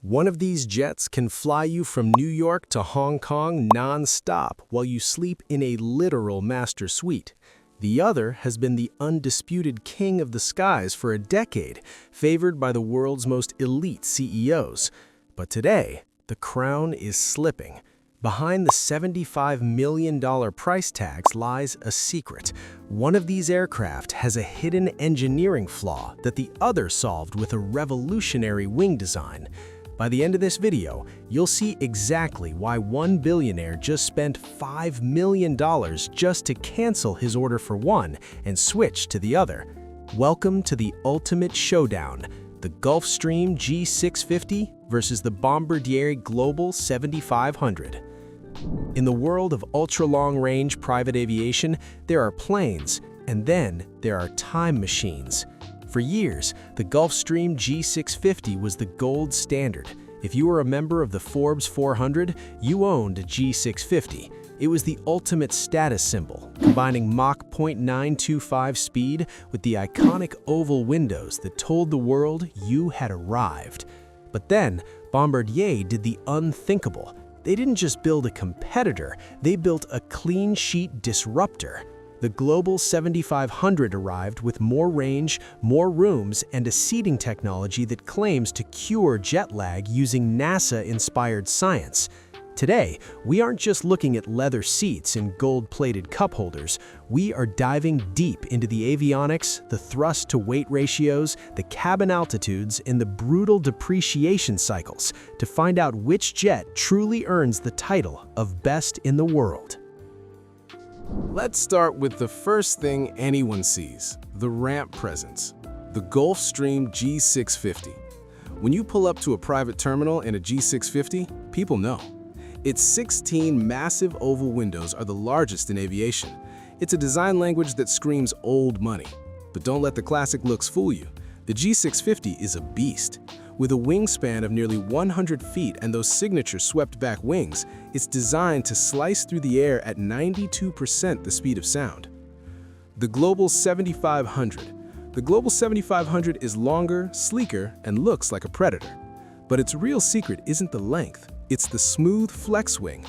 One of these jets can fly you from New York to Hong Kong non-stop while you sleep in a literal master suite. The other has been the undisputed king of the skies for a decade, favored by the world's most elite CEOs. But today, the crown is slipping. Behind the $75 million price tags lies a secret. One of these aircraft has a hidden engineering flaw that the other solved with a revolutionary wing design. By the end of this video, you'll see exactly why one billionaire just spent $5 million just to cancel his order for one and switch to the other. Welcome to the ultimate showdown, the Gulfstream G650 versus the Bombardier Global 7500. In the world of ultra-long-range private aviation, there are planes, and then there are time machines. For years, the Gulfstream G650 was the gold standard. If you were a member of the Forbes 400, you owned a G650. It was the ultimate status symbol, combining Mach 0.925 speed with the iconic oval windows that told the world you had arrived. But then, Bombardier did the unthinkable. They didn't just build a competitor, they built a clean sheet disruptor. The Global 7500 arrived with more range, more rooms, and a seating technology that claims to cure jet lag using NASA-inspired science. Today, we aren't just looking at leather seats and gold-plated cup holders. We are diving deep into the avionics, the thrust-to-weight ratios, the cabin altitudes, and the brutal depreciation cycles to find out which jet truly earns the title of best in the world. Let's start with the first thing anyone sees, the ramp presence, the Gulfstream G650. When you pull up to a private terminal in a G650, people know. Its 16 massive oval windows are the largest in aviation. It's a design language that screams old money. But don't let the classic looks fool you. The G650 is a beast. With a wingspan of nearly 100 feet and those signature swept-back wings, it's designed to slice through the air at 92% the speed of sound. The Global 7500. The Global 7500 is longer, sleeker, and looks like a Predator. But its real secret isn't the length. It's the smooth flex wing.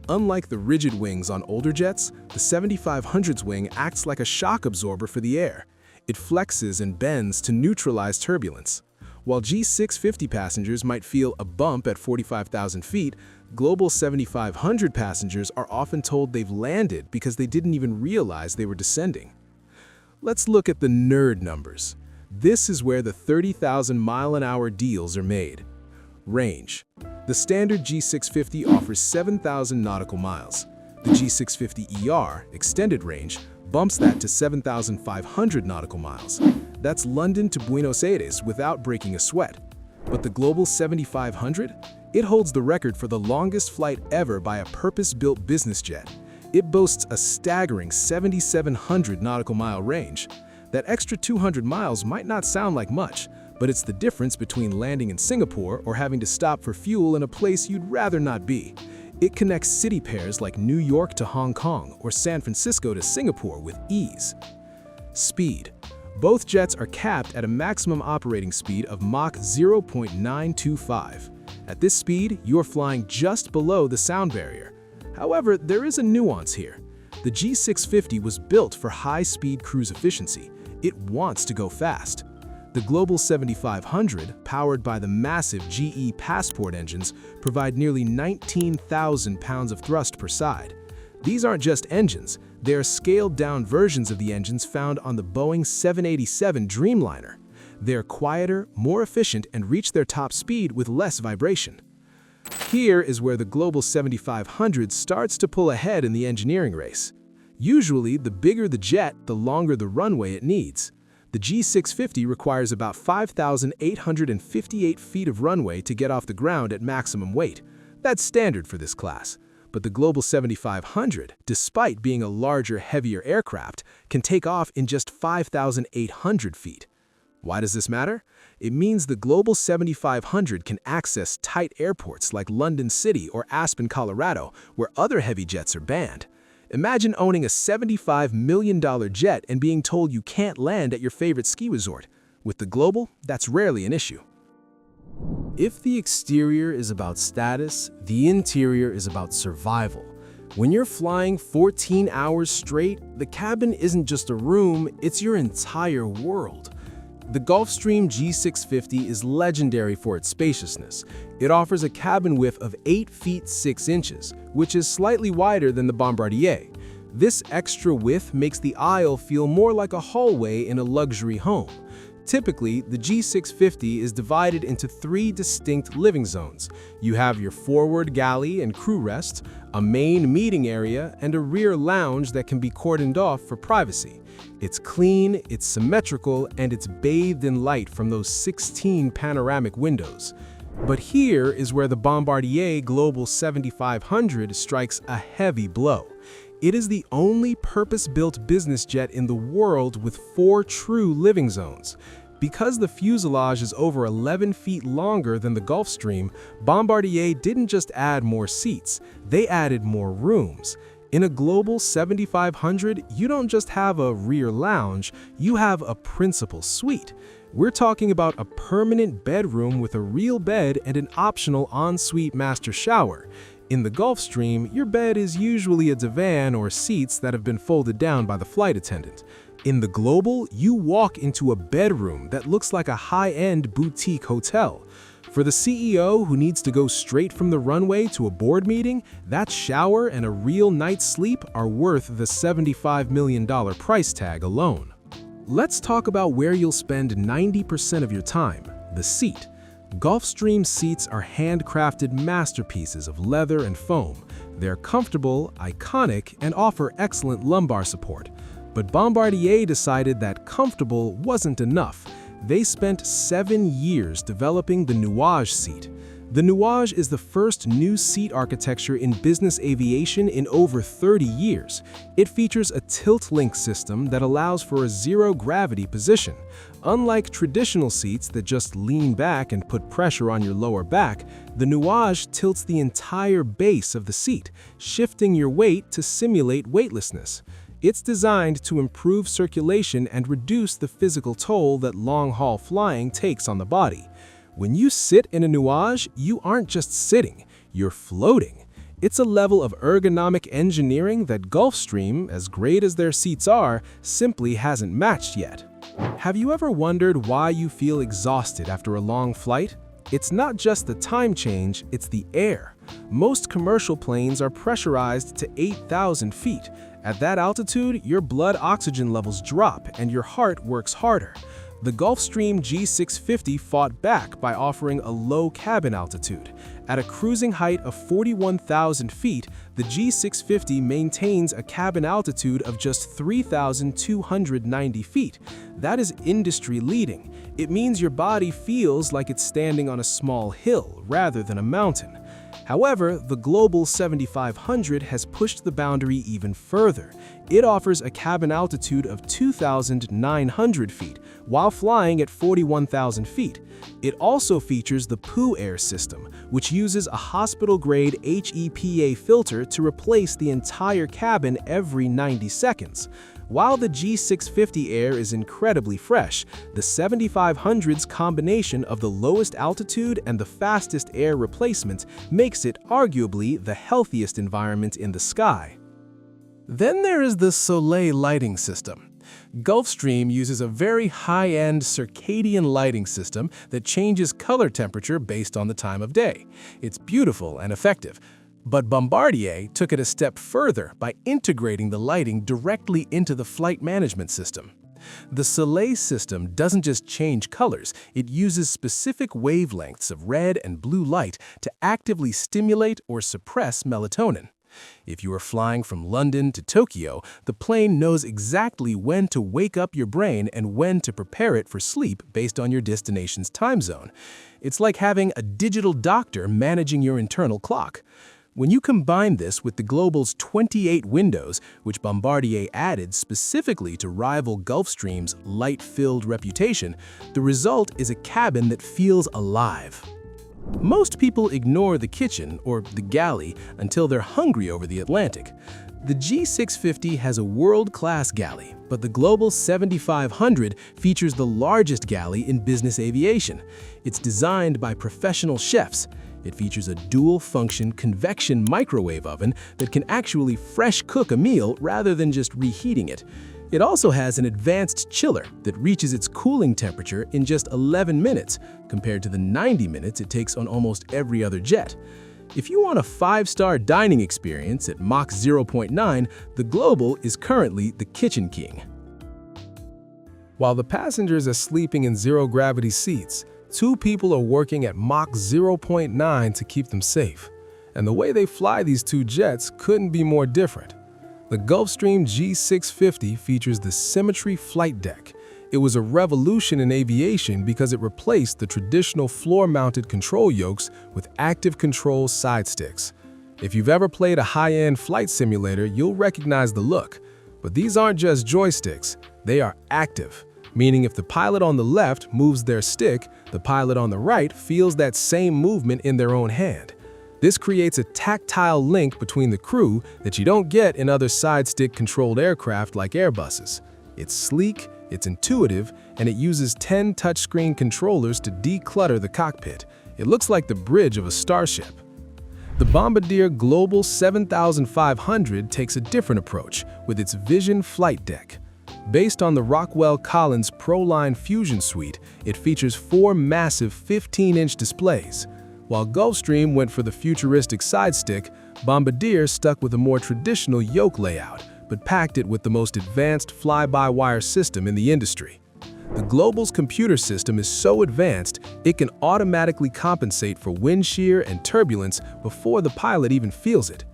Unlike the rigid wings on older jets, the 7500's wing acts like a shock absorber for the air. It flexes and bends to neutralize turbulence. While G650 passengers might feel a bump at 45,000 feet, Global 7500 passengers are often told they've landed because they didn't even realize they were descending. Let's look at the nerd numbers. This is where the 30,000-mile-an-hour deals are made. Range. The standard G650 offers 7,000 nautical miles. The G650ER, extended range, bumps that to 7,500 nautical miles. That's London to Buenos Aires without breaking a sweat. But the Global 7500? It holds the record for the longest flight ever by a purpose-built business jet. It boasts a staggering 7,700 nautical mile range. That extra 200 miles might not sound like much, but it's the difference between landing in Singapore or having to stop for fuel in a place you'd rather not be. It connects city pairs like New York to Hong Kong or San Francisco to Singapore with ease. Speed. Both jets are capped at a maximum operating speed of Mach 0.925. At this speed, you're flying just below the sound barrier. However, there is a nuance here. The G650 was built for high-speed cruise efficiency. It wants to go fast. The Global 7500, powered by the massive GE Passport engines, provide nearly 19,000 pounds of thrust per side. These aren't just engines, they are scaled-down versions of the engines found on the Boeing 787 Dreamliner. They're quieter, more efficient, and reach their top speed with less vibration. Here is where the Global 7500 starts to pull ahead in the engineering race. Usually, the bigger the jet, the longer the runway it needs. The G650 requires about 5,858 feet of runway to get off the ground at maximum weight. That's standard for this class. But the Global 7500, despite being a larger, heavier aircraft, can take off in just 5,800 feet. Why does this matter? It means the Global 7500 can access tight airports like London City or Aspen, Colorado, where other heavy jets are banned. Imagine owning a $75 million jet and being told you can't land at your favorite ski resort. With the Global, that's rarely an issue. If the exterior is about status, the interior is about survival. When you're flying 14 hours straight, the cabin isn't just a room, it's your entire world. The Gulfstream G650 is legendary for its spaciousness. It offers a cabin width of 8 feet 6 inches, which is slightly wider than the Bombardier. This extra width makes the aisle feel more like a hallway in a luxury home. Typically, the G650 is divided into 3 distinct living zones. You have your forward galley and crew rest, a main meeting area, and a rear lounge that can be cordoned off for privacy. It's clean, it's symmetrical, and it's bathed in light from those 16 panoramic windows. But here is where the Bombardier Global 7500 strikes a heavy blow. It is the only purpose-built business jet in the world with 4 true living zones. Because the fuselage is over 11 feet longer than the Gulfstream, Bombardier didn't just add more seats, they added more rooms. In a Global 7500, you don't just have a rear lounge, you have a principal suite. We're talking about a permanent bedroom with a real bed and an optional ensuite master shower. In the Gulfstream, your bed is usually a divan or seats that have been folded down by the flight attendant. In the Global, you walk into a bedroom that looks like a high-end boutique hotel. For the CEO who needs to go straight from the runway to a board meeting, that shower and a real night's sleep are worth the $75 million price tag alone. Let's talk about where you'll spend 90% of your time, the seat. Gulfstream seats are handcrafted masterpieces of leather and foam. They're comfortable, iconic, and offer excellent lumbar support. But Bombardier decided that comfortable wasn't enough. They spent 7 years developing the Nuage seat. The Nuage is the first new seat architecture in business aviation in over 30 years. It features a tilt-link system that allows for a zero-gravity position. Unlike traditional seats that just lean back and put pressure on your lower back, the Nuage tilts the entire base of the seat, shifting your weight to simulate weightlessness. It's designed to improve circulation and reduce the physical toll that long-haul flying takes on the body. When you sit in a Nuage, you aren't just sitting, you're floating. It's a level of ergonomic engineering that Gulfstream, as great as their seats are, simply hasn't matched yet. Have you ever wondered why you feel exhausted after a long flight? It's not just the time change, it's the air. Most commercial planes are pressurized to 8,000 feet. At that altitude, your blood oxygen levels drop and your heart works harder. The Gulfstream G650 fought back by offering a low cabin altitude. At a cruising height of 41,000 feet, the G650 maintains a cabin altitude of just 3,290 feet. That is industry-leading. It means your body feels like it's standing on a small hill rather than a mountain. However, the Global 7500 has pushed the boundary even further. It offers a cabin altitude of 2,900 feet, while flying at 41,000 feet. It also features the Poo Air system, which uses a hospital-grade HEPA filter to replace the entire cabin every 90 seconds. While the G650 Air is incredibly fresh, the 7500's combination of the lowest altitude and the fastest air replacement makes it arguably the healthiest environment in the sky. Then there is the Soleil lighting system. Gulfstream uses a very high-end circadian lighting system that changes color temperature based on the time of day. It's beautiful and effective. But Bombardier took it a step further by integrating the lighting directly into the flight management system. The Soleil system doesn't just change colors, it uses specific wavelengths of red and blue light to actively stimulate or suppress melatonin. If you are flying from London to Tokyo, the plane knows exactly when to wake up your brain and when to prepare it for sleep based on your destination's time zone. It's like having a digital doctor managing your internal clock. When you combine this with the Global's 28 windows, which Bombardier added specifically to rival Gulfstream's light-filled reputation, the result is a cabin that feels alive. Most people ignore the kitchen, or the galley, until they're hungry over the Atlantic. The G650 has a world-class galley, but the Global 7500 features the largest galley in business aviation. It's designed by professional chefs. It features a dual-function convection microwave oven that can actually fresh cook a meal rather than just reheating it. It also has an advanced chiller that reaches its cooling temperature in just 11 minutes, compared to the 90 minutes it takes on almost every other jet. If you want a 5-star dining experience at Mach 0.9, the Global is currently the kitchen king. While the passengers are sleeping in zero-gravity seats, 2 people are working at Mach 0.9 to keep them safe. And the way they fly these 2 jets couldn't be more different. The Gulfstream G650 features the Symmetry flight deck. It was a revolution in aviation because it replaced the traditional floor-mounted control yokes with active control side sticks. If you've ever played a high-end flight simulator, you'll recognize the look. But these aren't just joysticks, they are active, meaning if the pilot on the left moves their stick, the pilot on the right feels that same movement in their own hand. This creates a tactile link between the crew that you don't get in other side-stick-controlled aircraft like Airbuses. It's sleek, it's intuitive, and it uses 10 touchscreen controllers to declutter the cockpit. It looks like the bridge of a starship. The Bombardier Global 7500 takes a different approach with its Vision flight deck. Based on the Rockwell Collins ProLine Fusion Suite, it features 4 massive 15-inch displays. While Gulfstream went for the futuristic side stick, Bombardier stuck with a more traditional yoke layout, but packed it with the most advanced fly-by-wire system in the industry. The Global's computer system is so advanced, it can automatically compensate for wind shear and turbulence before the pilot even feels it.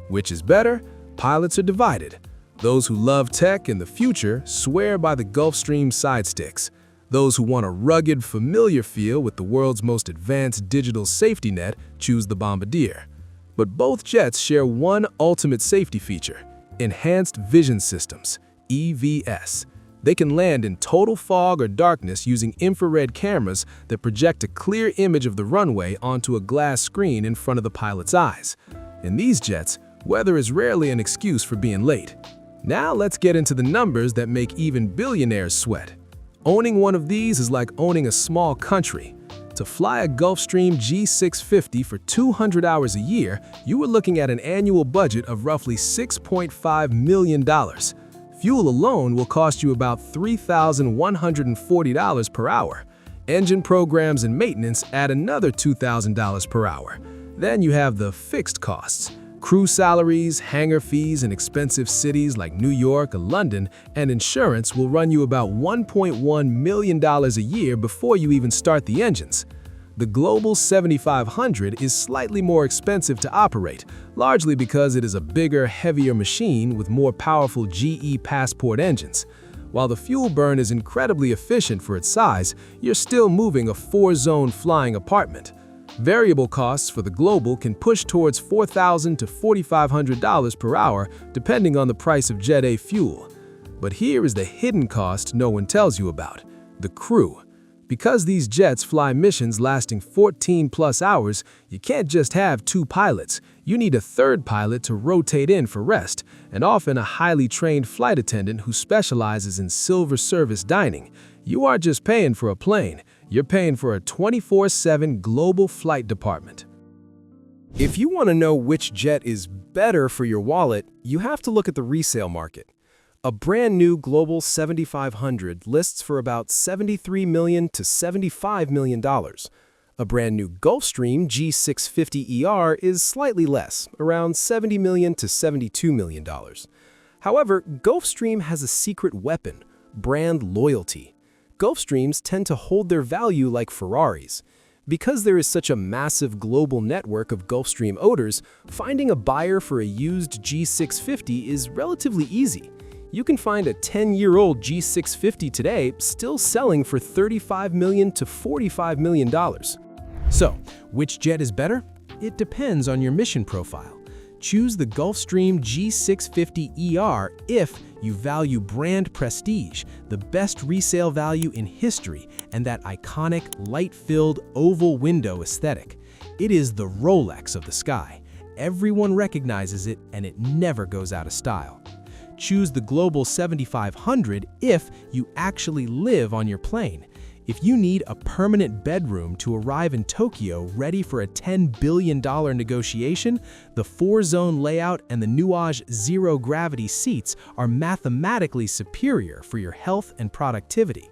Which is better? Pilots are divided. Those who love tech and the future swear by the Gulfstream side sticks. Those who want a rugged, familiar feel with the world's most advanced digital safety net choose the Bombardier. But both jets share one ultimate safety feature: Enhanced Vision Systems, EVS. They can land in total fog or darkness using infrared cameras that project a clear image of the runway onto a glass screen in front of the pilot's eyes. In these jets, weather is rarely an excuse for being late. Now let's get into the numbers that make even billionaires sweat. Owning one of these is like owning a small country. To fly a Gulfstream G650 for 200 hours a year, you are looking at an annual budget of roughly $6.5 million. Fuel alone will cost you about $3,140 per hour. Engine programs and maintenance add another $2,000 per hour. Then you have the fixed costs. Crew salaries, hangar fees in expensive cities like New York or London, and insurance will run you about $1.1 million a year before you even start the engines. The Global 7500 is slightly more expensive to operate, largely because it is a bigger, heavier machine with more powerful GE Passport engines. While the fuel burn is incredibly efficient for its size, you're still moving a 4-zone flying apartment. Variable costs for the Global can push towards $4,000 to $4,500 per hour, depending on the price of Jet A fuel. But here is the hidden cost no one tells you about: the crew. Because these jets fly missions lasting 14+ hours, you can't just have 2 pilots. You need a 3rd pilot to rotate in for rest, and often a highly trained flight attendant who specializes in silver service dining. You aren't just paying for a plane, you're paying for a 24/7 global flight department. If you want to know which jet is better for your wallet, you have to look at the resale market. A brand new Global 7500 lists for about $73 million to $75 million. A brand new Gulfstream G650ER is slightly less, around $70 million to $72 million. However, Gulfstream has a secret weapon: brand loyalty. Gulfstreams tend to hold their value like Ferraris. Because there is such a massive global network of Gulfstream owners, finding a buyer for a used G650 is relatively easy. You can find a 10-year-old G650 today still selling for $35 million to $45 million. So, which jet is better? It depends on your mission profile. Choose the Gulfstream G650ER if you value brand prestige, the best resale value in history, and that iconic, light-filled, oval window aesthetic. It is the Rolex of the sky. everyone recognizes it and it never goes out of style. Choose the Global 7500 if you actually live on your plane. If you need a permanent bedroom to arrive in Tokyo ready for a $10 billion negotiation, the 4-zone layout and the Nuage zero-gravity seats are mathematically superior for your health and productivity.